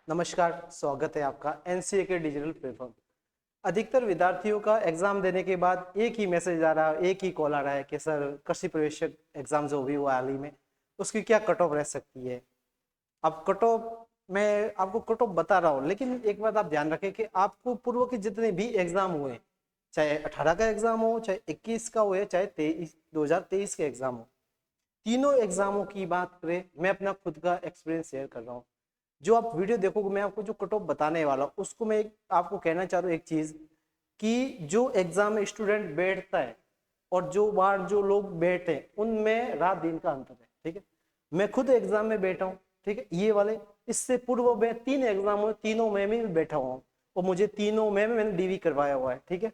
नमस्कार, स्वागत है आपका एनसीए के डिजिटल प्लेटफॉर्म। अधिकतर विद्यार्थियों का एग्जाम देने के बाद एक ही मैसेज आ रहा है, एक ही कॉल आ रहा है कि सर कृषि प्रवेशक एग्जाम जो भी हुआ हाल ही में उसकी क्या कट ऑफ रह सकती है। अब कट ऑफ मैं आपको कट ऑफ बता रहा हूँ, लेकिन एक बात आप ध्यान रखें कि आपको पूर्व के जितने भी एग्जाम हुए, चाहे 18 का एग्जाम हो, चाहे 21 का हो, या चाहे 2023 के एग्जाम हो, तीनों एग्जामों की बात करें, मैं अपना खुद का एक्सपीरियंस शेयर कर रहा हूँ। जो आप वीडियो देखोगे, मैं आपको जो कट ऑफ बताने वाला हूँ उसको मैं आपको कहना चाह रहा हूँ एक चीज, कि जो एग्जाम में स्टूडेंट बैठता है और जो बार जो लोग बैठे हैं उनमें रात दिन का अंतर है। ठीक है, मैं खुद एग्जाम में बैठा हूँ, ठीक है, ये वाले। इससे पूर्व में 3 एग्जाम हुए, तीनों में भी बैठा हुआ हूँ और मुझे तीनों में मैंने डीवी करवाया हुआ है। ठीक है,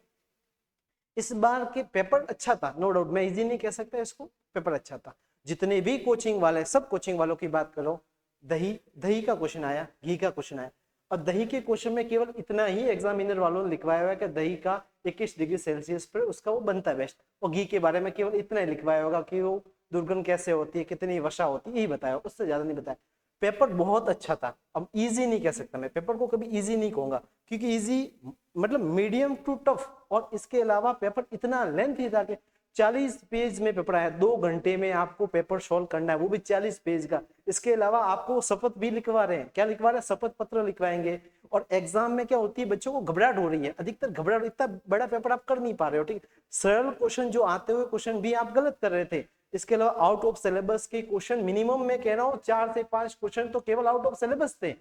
इस बार के पेपर अच्छा था, नो डाउट, मैं इजी नहीं कह सकता इसको, पेपर अच्छा था। जितने भी कोचिंग वाले, सब कोचिंग वालों की बात करो, दही दही का क्वेश्चन आया, घी का क्वेश्चन आया। और दही के क्वेश्चन में केवल इतना ही एग्जामिनर वालों ने लिखवाया हुआ है कि दही का 21 डिग्री सेल्सियस पर उसका वो बनता है बेस्ट, और घी के बारे में केवल इतना ही लिखवाया होगा कि वो दुर्गंध कैसे होती है, कितनी वर्षा होती है, यही बताया, उससे ज्यादा नहीं बताया। पेपर बहुत अच्छा था। अब इजी नहीं कह सकता, मैं पेपर को कभी इजी नहीं कहूंगा, क्योंकि इजी मतलब मीडियम टू टफ, और इसके अलावा पेपर इतना लेंथी था कि 40 पेज में पेपर आया, 2 घंटे में आपको पेपर सॉल्व करना है, वो भी 40 पेज का। इसके अलावा आपको शपथ भी लिखवा रहे हैं, क्या लिखवा रहे हैं, शपथ पत्र लिखवाएंगे। और एग्जाम में क्या होती है, बच्चों को घबराहट हो रही है, अधिकतर घबराहट, इतना बड़ा पेपर आप कर नहीं पा रहे हो। ठीक, सरल क्वेश्चन जो आते हुए क्वेश्चन भी आप गलत कर रहे थे। इसके अलावा आउट ऑफ सिलेबस के क्वेश्चन मिनिमम मैं कह रहा हूँ 4 से 5 क्वेश्चन तो केवल आउट ऑफ सिलेबस थे।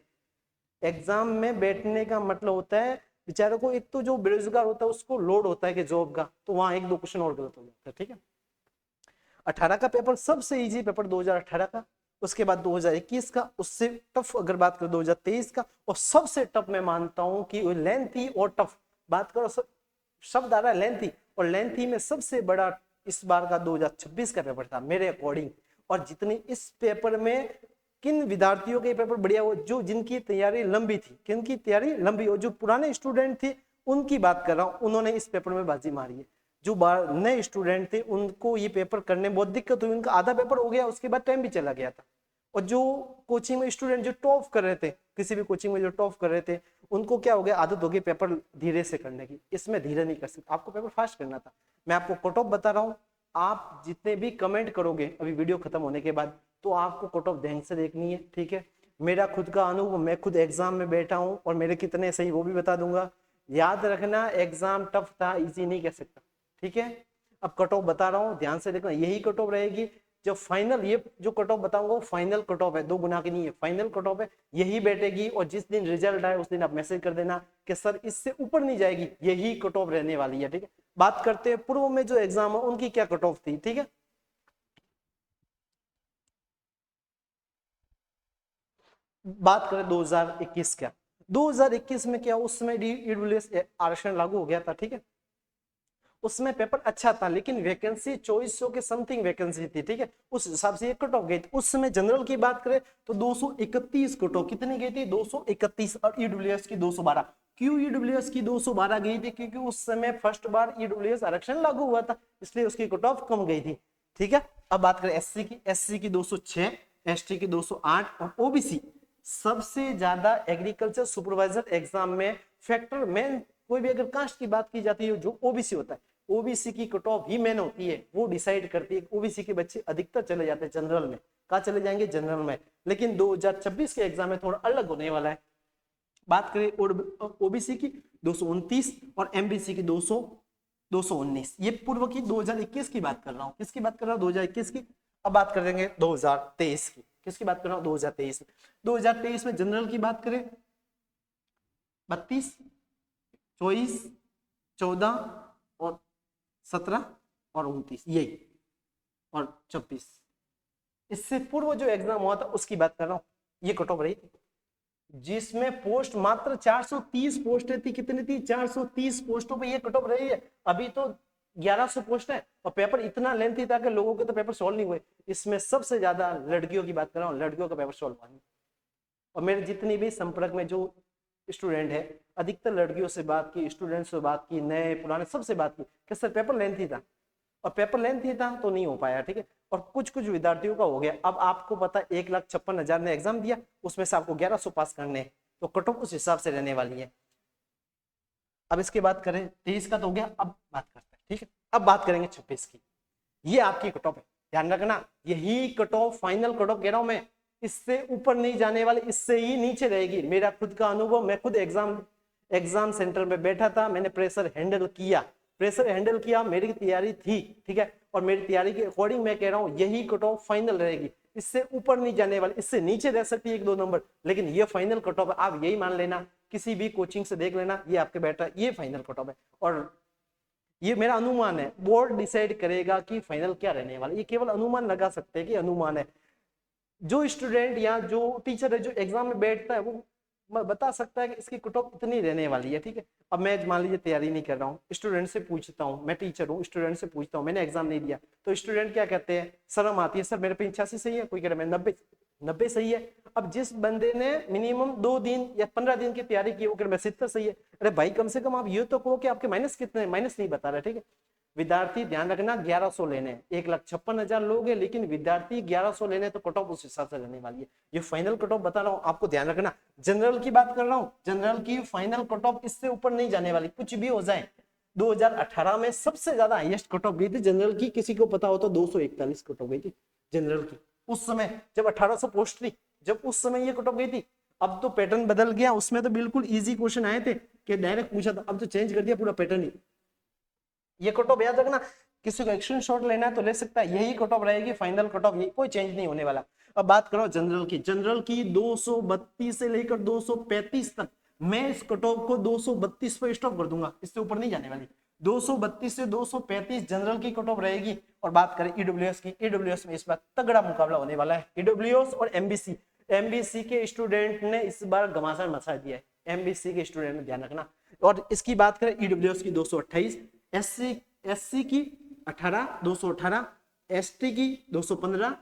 एग्जाम में बैठने का मतलब होता है बेचारों को, एक तो जो बेरोजगार होता है उसको लोड होता है कि जॉब का, तो वहां 1-2 क्वेश्चन और गलत हो जाता है। ठीक है, 18 का पेपर सबसे इजी पेपर 2018 का, उसके बाद 2021 का, उससे टफ अगर बात करो 2023 का, और सबसे टफ मैं मानता हूं कि लेंथी और टफ बात करो, शब्द आ रहा है लेंथी, और लेंथी में सबसे बड़ा इस बार का 2026 का पेपर था मेरे अकॉर्डिंग। और जितनी इस पेपर में किन विद्यार्थियों के पेपर बढ़िया हो, जो जिनकी तैयारी लंबी थी, किनकी तैयारी लंबी हो, जो पुराने स्टूडेंट थे उनकी बात कर रहा हूं, उन्होंने इस पेपर में बाजी मारी है। जो नए स्टूडेंट थे उनको ये पेपर करने में बहुत दिक्कत हुई, उनका आधा पेपर हो गया, उसके बाद टाइम भी चला गया था। और जो कोचिंग में स्टूडेंट जो टॉप कर रहे थे, किसी भी कोचिंग में जो टॉप कर रहे थे, उनको क्या हो गया, आदत हो गई पेपर धीरे से करने की। इसमें धीरे नहीं कर सकते, आपको पेपर फास्ट करना था। मैं आपको कट ऑफ बता रहा हूँ, आप जितने भी कमेंट करोगे अभी वीडियो खत्म होने के बाद, तो आपको कट ऑफ ध्यान से देखनी है। ठीक है, मेरा खुद का अनुभव, मैं खुद एग्जाम में बैठा हूँ और मेरे कितने सही वो भी बता दूंगा। याद रखना, एग्जाम टफ था, इजी नहीं कह सकता। ठीक है, अब कट ऑफ बता रहा हूँ, ध्यान से देखना, यही कट ऑफ रहेगी। जब फाइनल, ये जो कट ऑफ बताऊंगा वो फाइनल कट ऑफ है, 2 गुना की नहीं है, फाइनल कट ऑफ है, यही बैठेगी। और जिस दिन रिजल्ट आए उस दिन आप मैसेज कर देना कि सर इससे ऊपर नहीं जाएगी, यही कट ऑफ रहने वाली है। ठीक है, बात करते हैं पूर्व में जो एग्जाम है उनकी क्या कट ऑफ थी। ठीक है, बात करें 2021 का, 2021 में क्या, उस समय ईडब्ल्यूएस आरक्षण लागू हो गया था। ठीक है, उसमें पेपर अच्छा था, लेकिन वैकेंसी 2400 के समथिंग वैकेंसी थी। ठीक है, उस हिसाब से ये कट ऑफ गई थी। उस समय जनरल की बात करें तो 231 कट ऑफ, कितनी गई थी, 231, और ईडब्ल्यूएस की 212। क्यों ईडब्ल्यूएस की 212 गई थी, क्योंकि उस समय फर्स्ट बार ईडब्ल्यूएस आरक्षण लागू हुआ था, इसलिए उसकी कट ऑफ कम गई थी। ठीक है, अब बात करें एससी की, एससी की 206, एसटी की 208, और ओबीसी सबसे ज्यादा एग्रीकल्चर सुपरवाइजर एग्जाम में फैक्टर मेन, कोई भी अगर कास्ट की बात की जाती है, जो ओबीसी होता है, ओबीसी की कट ऑफ ही मेन होती है, वो डिसाइड करती है। ओबीसी के बच्चे अधिकतर चले जाते हैं जनरल में, कहा चले जाएंगे, जनरल में। लेकिन 2026 के एग्जाम में थोड़ा अलग होने वाला है। बात करें ओबीसी की 229 और एमबीसी की 219, ये पूर्व की 2021 की बात कर रहा हूँ। किसकी बात कर रहा हूँ, 2021 की। अब बात करेंगे 2023 की, किसकी बात कर रहा हूँ, 2023 में। 2023 में जनरल की बात करें, 32, 24, 14 और 17 और 29, यही, और 26। इससे पूर्व जो एग्जाम हुआ था उसकी बात कर रहा हूं, ये कट ऑफ रही थी, जिसमें पोस्ट मात्र 430 पोस्टें थी। कितनी थी, 430 पोस्टों पे ये कट ऑफ रही है। अभी तो 1100 पोस्ट है, और पेपर इतना लेंथी था कि लोगों के तो पेपर सॉल्व नहीं हुए। इसमें सबसे ज्यादा लड़कियों की बात कर रहा हूँ, लड़कियों का पेपर सॉल्व हुआ नहीं। और मेरे जितनी भी संपर्क में जो स्टूडेंट है, अधिकतर लड़कियों से बात की, स्टूडेंट से बात की, नए पुराने सबसे बात की कि सर पेपर लेंथी था, और पेपर लेंथी था तो नहीं हो पाया। ठीक है, और कुछ कुछ विद्यार्थियों का हो गया। अब आपको पता है 1,56,000 ने एग्जाम दिया, उसमें से आपको 1100 पास करने हैं, तो कट ऑफ उस हिसाब से रहने वाली है। अब इसके बात करें 23 का तो हो गया, अब बात करते हैं, ठीक है। अब बात करेंगे 26 की। ये आपकी कट ऑफ है, ध्यान रखना, यही cut off final cut off कह रहा हूं मैं, इससे ऊपर नहीं जाने वाले, इससे ही नीचे रहेगी। मेरा खुद का अनुभव, मैं खुद एग्जाम सेंटर में बैठा था, मैंने प्रेशर हैंडल किया, मेरी तैयारी थी, ठीक है, और मेरी तैयारी के अकॉर्डिंग मैं कह रहा हूं यही कट ऑफ फाइनल रहेगी, इससे ऊपर नहीं जाने वाली, इससे नीचे रह सकती है 1-2 नंबर, लेकिन ये फाइनल कट ऑफ है। आप यही मान लेना, किसी भी कोचिंग से देख लेना, ये आपके बैठा ये फाइनल कट ऑफ है। और ये मेरा अनुमान है, बोर्ड डिसाइड करेगा कि फाइनल क्या रहने वाला, ये केवल अनुमान लगा सकते हैं कि अनुमान है। जो स्टूडेंट या जो टीचर है जो एग्जाम में बैठता है वो बता सकता है कि इसकी कट ऑफ इतनी रहने वाली है, ठीक है। अब मैं मान लीजिए तैयारी नहीं कर रहा हूँ, स्टूडेंट से पूछता हूँ, मैं टीचर हूँ, स्टूडेंट से पूछता हूँ, मैंने एग्जाम नहीं दिया, तो स्टूडेंट क्या कहते हैं, शर्म आती है, सर मेरे पे 85 सही है, कोई कह रहा है मैं 90 सही है। अब जिस बंदे ने मिनिमम 2 दिन या 15 दिन की तैयारी की, वो कह रहा है 70 सही है। अरे भाई कम से कम आप ये तो कहो कि आपके माइनस कितने, माइनस नहीं बता रहे, ठीक है। विद्यार्थी ध्यान रखना 1100 लेने, 1,56,000 लोग हैं, लेकिन विद्यार्थी 1100 लेने, तो कट ऑफ उस हिसाब से रहने वाली है। ये फाइनल कट ऑफ बता रहा हूँ आपको, ध्यान रखना। जनरल की बात कर रहा हूँ, जनरल की फाइनल कट ऑफ इससे ऊपर नहीं जाने वाली, कुछ भी हो जाए। 2018 में सबसे ज्यादा हाईएस्ट कट ऑफ गई थी जनरल की, किसी को पता हो तो 241 कट ऑफ गई थी जनरल की उस समय, जब 1800 पोस्ट थी, जब उस समय ये कट ऑफ गई थी। अब तो पैटर्न बदल गया, उसमें तो बिल्कुल इजी क्वेश्चन आए थे कि डायरेक्ट पूछा था, अब तो चेंज कर दिया पूरा पैटर्न ही। ये कट ऑफ याद रखना, किसी को एक्शन शॉट लेना है तो ले सकता है, यही कट ऑफ रहेगी फाइनल कट ऑफ, कोई चेंज नहीं होने वाला। अब बात करो जनरल की, जनरल की 232 से लेकर 235 तक, मैं इस कट ऑफ को 232 पर स्टॉप कर दूंगा, इससे ऊपर नहीं जाने वाली। 232 से 235 जनरल की कट ऑफ रहेगी। और बात करें ईडब्ल्यूएस की, ईडब्ल्यूएस में इस बार तगड़ा मुकाबला होने वाला है, ईडब्ल्यूएस और एमबीसी। एमबीसी के स्टूडेंट ने इस बार घमासान मचा दिया है, एमबीसी के स्टूडेंट ने, ध्यान रखना। और इसकी बात करें ईडब्ल्यूएस की 228, एससी की 18, 218, एसटी की 215,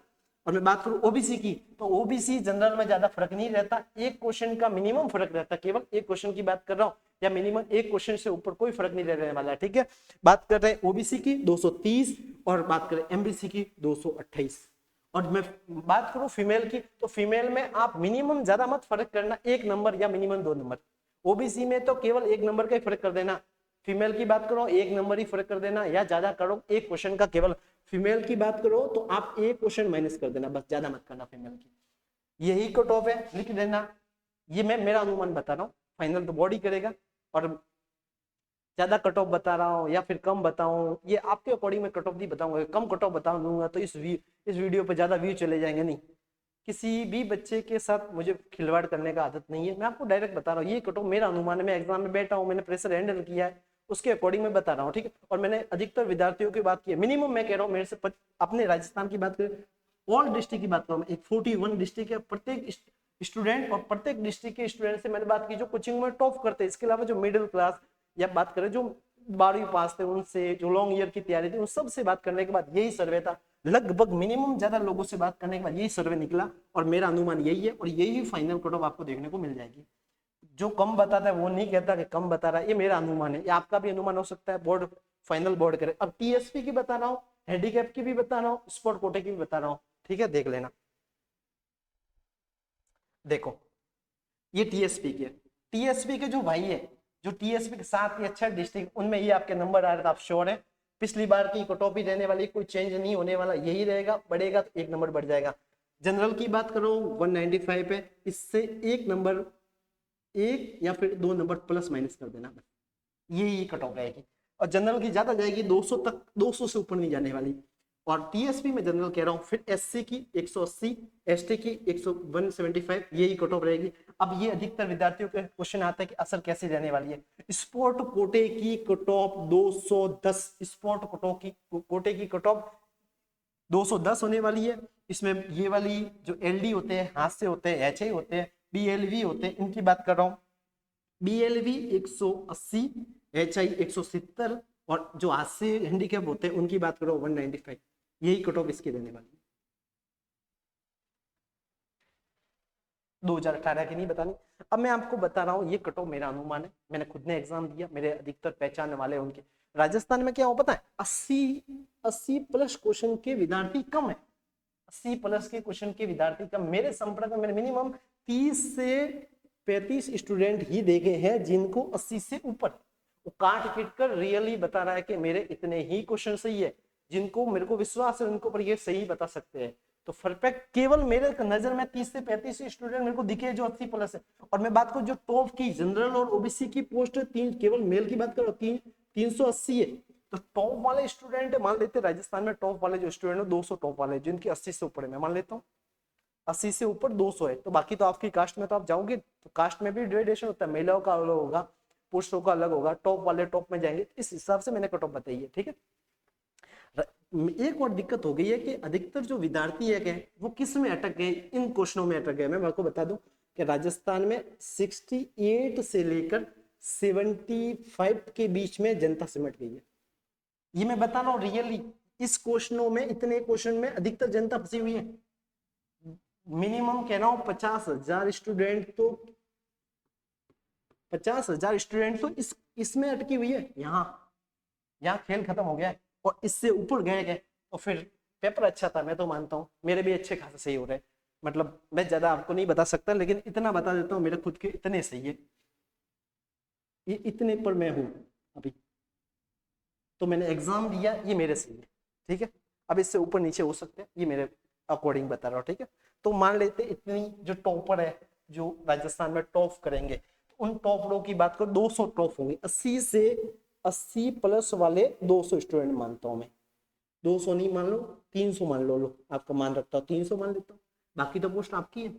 और मैं बात करूं ओबीसी की, तो ओबीसी जनरल में ज्यादा फर्क नहीं रहता, एक क्वेश्चन का मिनिमम फर्क रहता है, केवल एक क्वेश्चन की बात कर रहा हूं, या मिनिमम एक क्वेश्चन से ऊपर कोई फर्क नहीं रहने वाला है, ठीक है। बात कर रहे हैं ओबीसी की 230, और बात करें एमबीसी की 228। और मैं बात करूं फीमेल की, तो फीमेल में आप मिनिमम ज्यादा मत फर्क करना, 1 नंबर या मिनिमम 2 नंबर। ओबीसी में तो केवल 1 नंबर का ही फर्क कर देना, फीमेल की बात करो 1 नंबर ही फर्क कर देना, या ज्यादा करो एक क्वेश्चन का, केवल फीमेल की बात करो तो आप एक क्वेश्चन माइनस कर देना, बस ज्यादा मत करना फीमेल की। यही कट ऑफ है, लिख देना। ये मैं मेरा अनुमान बता रहा हूँ, फाइनल तो बॉडी करेगा, और ज्यादा कट ऑफ बता रहा हूँ या फिर कम बताऊं, ये आपके अकॉर्डिंग मैं कट ऑफ नहीं बताऊंगा, कम कट ऑफ बता दूंगा तो इस वीडियो पे ज्यादा व्यू चले जाएंगे। नहीं, किसी भी बच्चे के साथ मुझे खिलवाड़ करने का आदत नहीं है, मैं आपको डायरेक्ट बता रहा हूँ, ये कट ऑफ मेरा अनुमान है, मैं एग्जाम में बैठा हूँ, मैंने प्रेशर हैंडल किया है, उसके अकॉर्डिंग मैं बता रहा हूँ, ठीक है। और मैंने अधिकतर विद्यार्थियों की बात की है, मिनिमम मैं कह रहा हूँ मेरे से अपने राजस्थान की बात करें, ऑल डिस्ट्रिक्ट की बात करूँ, एक 41 डिस्ट्रिक्ट है, प्रत्येक स्टूडेंट और प्रत्येक डिस्ट्रिक्ट के स्टूडेंट से मैंने बात की जो कोचिंग में टॉप करते हैं, इसके अलावा जो मिडिल क्लास या बात करें जो 12वीं पास थे उनसे, जो लॉन्ग ईयर की तैयारी थी, उन सब से बात करने के बाद यही सर्वे था, लगभग मिनिमम ज्यादा लोगों से बात करने के बाद यही सर्वे निकला, और मेरा अनुमान यही है, और यही फाइनल कट ऑफ आपको देखने को मिल जाएगी। जो कम बताता है वो नहीं कहता कि कम बता रहा है, ये मेरा अनुमान है, ये आपका भी अनुमान हो सकता है, बोर्ड फाइनल बोर्ड करे। अब टीएसपी की बता रहा हूँ, हैंडीकैप की भी बता रहा हूँ, स्पोर्ट कोटे की भी बता रहा हूँ, ठीक है, देख लेना। देखो ये टीएसपी के, टीएसपी के जो भाई है, जो टीएसपी के 7 या 6 डिस्ट्रिक्ट, उनमें ये आपके नंबर आ रहे थे, आप श्योर है पिछली बार की कट ऑफ ही रहने वाली, कोई चेंज नहीं होने वाला, यही रहेगा, बढ़ेगा तो 1 नंबर बढ़ जाएगा। जनरल की बात करो 195 है, इससे 1 नंबर, 1 या फिर 2 नंबर प्लस माइनस कर देना, यही कट ऑफ रहेगी। और जनरल की ज्यादा जाएगी 200 तक, 200 से ऊपर नहीं जाने वाली। और टीएसपी में जनरल कह रहा हूँ, फिर एससी की 180, एसटी की 175, यही कट ऑफ रहेगी। अब ये अधिकतर विद्यार्थियों के क्वेश्चन आता है कि असर कैसे रहने वाली है। स्पोर्ट कोटे की कट ऑफ 210, स्पोर्ट कोटे की कट ऑफ 210 होने वाली है। इसमें ये वाली जो एलडी होते हैं, हाथ से होते हैं, एचआई होते हैं, बीएलवी होते हैं, इनकी बात कर रहा हूँ। बीएलवी 180, एचआई 170, और जो हाथ से हैंडीकैप होते हैं उनकी बात करो 195, यही कट ऑफ इसकी रहने वाली है। 2018 की नहीं बतानी। अब मैं आपको बता रहा हूँ, ये कट ऑफ मेरा अनुमान है, मैंने खुद ने एग्जाम दिया, मेरे अधिकतर पहचानने वाले उनके। राजस्थान में क्या हो पता है, 80 प्लस क्वेश्चन के विद्यार्थी कम है, 80 प्लस के क्वेश्चन के विद्यार्थी कम। मेरे संपर्क में मैंने मिनिमम 30 से 35 स्टूडेंट ही देखे हैं जिनको 80 से ऊपर, वो काट पीट कर रियली बता रहा है कि मेरे इतने ही क्वेश्चन सही है, जिनको मेरे को विश्वास है उनको पर ये सही बता सकते हैं। तो परफेक्ट केवल मेरे नजर में 30 से 35 स्टूडेंट मेरे को दिखे जो 80 प्लस है। और मैं बात करूं जो टॉप की जनरल और ओबीसी की पोस्ट तीन, केवल मेल की बात करो 380 है। तो टॉप वाले स्टूडेंट मान लेते हैं राजस्थान में टॉप वाले जो स्टूडेंट है 200 टॉप वाले जिनकी 80 से ऊपर है, मैं मान लेता हूँ 80 से ऊपर 200 है। तो बाकी तो आपकी कास्ट में तो आप जाओगे तो कास्ट में भी ग्रेडेशन होता है, महिलाओं का अलग होगा, पुरुषों का अलग होगा, टॉप वाले टॉप में जाएंगे, इस हिसाब से मैंने कट ऑफ बताई है। ठीक है, एक और दिक्कत हो गई है कि अधिकतर जो विद्यार्थी है वो किस में अटक गए, इन क्वेश्चनों में अटक गए। मैं आपको बता दूं कि राजस्थान में 68 से लेकर 75 के बीच में जनता सिमट गई है। ये मैं बता रहा हूँ रियली, इस क्वेश्चनों में, इतने क्वेश्चन में अधिकतर जनता फंसी हुई है। मिनिमम कह रहा हूं 50,000 स्टूडेंट तो 50,000 स्टूडेंट तो इसमें अटकी हुई है। यहाँ खेल खत्म हो गया है और इससे ऊपर गए तो फिर पेपर अच्छा था, मैं तो मानता हूँ मेरे भी अच्छे खासे सही हो रहे, मतलब मैं ज्यादा आपको नहीं बता सकता लेकिन इतना बता देता हूँ मेरे खुद के इतने सही है, ये इतने पर मैं हूँ अभी, तो मैंने एग्जाम दिया, ये मेरे सही है। ठीक है, अब इससे ऊपर नीचे हो सकते हैं, ये मेरे अकॉर्डिंग बता रहा हूँ। ठीक है, तो मान लेते इतनी जो टॉपर है जो राजस्थान में टॉप करेंगे, तो उन टॉपरों की बात करो 200 टॉप होंगे, 80 से 80 प्लस वाले 200 स्टूडेंट मानता हूं मैं, 200 नहीं मान लो 300 मान लो आपका मान रखता हूँ, 300 मान लेता हूँ, बाकी तो पोस्ट आपकी है।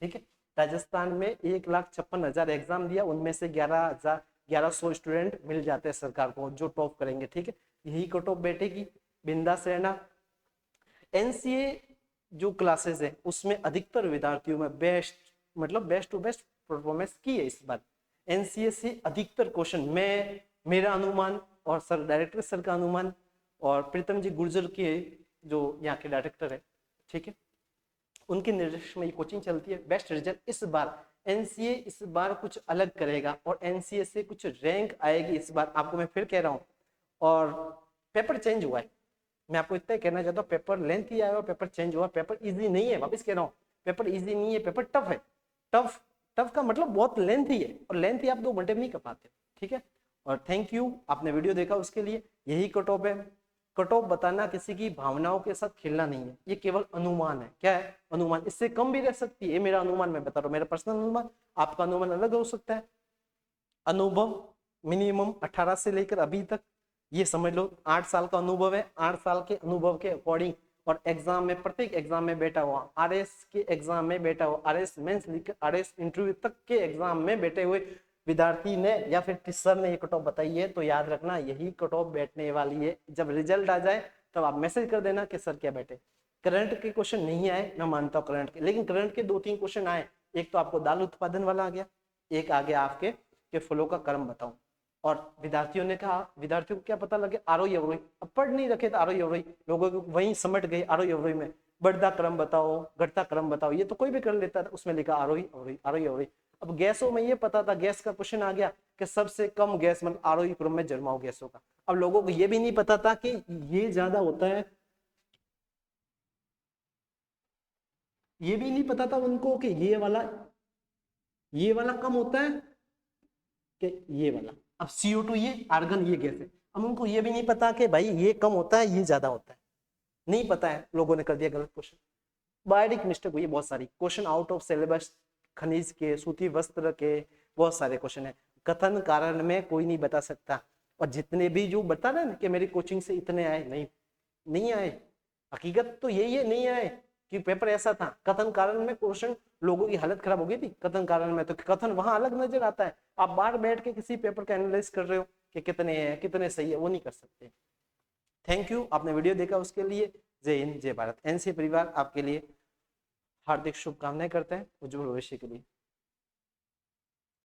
ठीक है, राजस्थान में 1,56,000 एग्जाम दिया, उनमें से 1100 स्टूडेंट मिल जाते हैं सरकार को जो टॉप करेंगे। ठीक है, यही कट ऑफ बैठेगी, बिंदास रहना। एनसीए जो क्लासेस है उसमें अधिकतर विद्यार्थियों में बेस्ट टू बेस्ट परफॉर्मेंस की है इस बार। एनसीए से अधिकतर क्वेश्चन मेरा अनुमान और सर डायरेक्टर सर का अनुमान और प्रीतम जी गुर्जर के जो यहाँ के डायरेक्टर है, ठीक है, उनके निर्देश में ये कोचिंग चलती है। बेस्ट रिजल्ट इस बार एनसीए इस बार कुछ अलग करेगा और एनसीए से कुछ रैंक आएगी इस बार, आपको मैं फिर कह रहा हूँ। और पेपर चेंज हुआ है, मैं आपको इतना ही कहना चाहता हूँ, पेपर लेंथ ही आया और पेपर चेंज हुआ, पेपर इजी नहीं है, वापस कह रहा हूँ पेपर इजी नहीं है, पेपर टफ है। टफ का मतलब बहुत लेंथ ही है, और लेंथ ही आप 2 घंटे में नहीं कर पाते। ठीक है, और थैंक यू, आपने वीडियो देखा उसके लिए। यही कट ऑफ है। कट ऑफ बताना किसी की भावनाओं के साथ खेलना नहीं है, ये केवल अनुमान है। क्या है? अनुमान, इससे कम भी रह सकती है, ये मेरा अनुमान मैं बता रहा हूँ, मेरा पर्सनल अनुमान, आपका अनुमान अलग हो सकता है। अनुभव मिनिमम 18 से लेकर अभी तक ये समझ लो 8 साल का अनुभव है, 8 साल के अनुभव के अकॉर्डिंग, और एग्जाम में प्रत्येक एग्जाम में बैठा हुआ, आरएस के एग्जाम में बैठा हुआ, आरएस मेंस आरएस इंटरव्यू तक के एग्जाम में बैठे हुए विद्यार्थी ने या फिर टीचर ने ये कट ऑफ बताई है, तो याद रखना यही कट ऑफ बैठने वाली है। जब रिजल्ट आ जाए तब आप मैसेज कर देना कि सर क्या बैठे। करंट के क्वेश्चन नहीं आए, मैं मानता हूँ करंट के, लेकिन करंट के 2-3 क्वेश्चन आए। एक तो आपको दाल उत्पादन वाला आ गया, एक आ गया आपके कि फलों का क्रम बताऊं, और विद्यार्थियों ने कहा, विद्यार्थियों को क्या पता लगे आरोही अवरोही, अब पढ़ नहीं रखे तो आरोही अवरोही, लोगों को वहीं समट गए आरोही अवरोही में, बढ़ता क्रम बताओ घटता क्रम बताओ, ये तो कोई भी कर लेता था, उसमें लिखा आरोही अवरोही आरोही अवरोही। अब गैसों में ये पता था, गैस का क्वेश्चन आ गया कि सबसे कम गैस मतलब आरोही क्रम में जन्माओ गैसों का। अब लोगों को ये भी नहीं पता था कि ये ज्यादा होता है, ये भी नहीं पता था उनको कि ये वाला कम होता है कि ये वाला। अब CO2 ये आर्गन ये गैस है, अब उनको ये भी नहीं पता कि भाई ये कम होता है ये ज्यादा होता है, नहीं पता है, लोगों ने कर दिया गलत क्वेश्चन। बारीक मिस्टेक हुई है बहुत सारी, क्वेश्चन आउट ऑफ सिलेबस, खनिज के, सूती वस्त्र के बहुत सारे क्वेश्चन है। कथन कारण में कोई नहीं बता सकता, और जितने भी जो बता रहे हैं कि मेरी कोचिंग से इतने आए, नहीं आए, हकीकत तो यही है, नहीं आए कि पेपर ऐसा था। कथन कारण में क्वेश्चन लोगों की हालत खराब हो गई थी कथन कारण में, तो कथन वहां अलग नजर आता है। आप बाहर बैठ के किसी पेपर का एनालाइज कर रहे हो कि कितने हैं कितने सही है, वो नहीं कर सकते। थैंक यू, आपने वीडियो देखा उसके लिए। जय हिंद जय भारत। एनसीए परिवार आपके लिए हार्दिक शुभकामनाएं करते हैं उज्जवल भविष्य के लिए।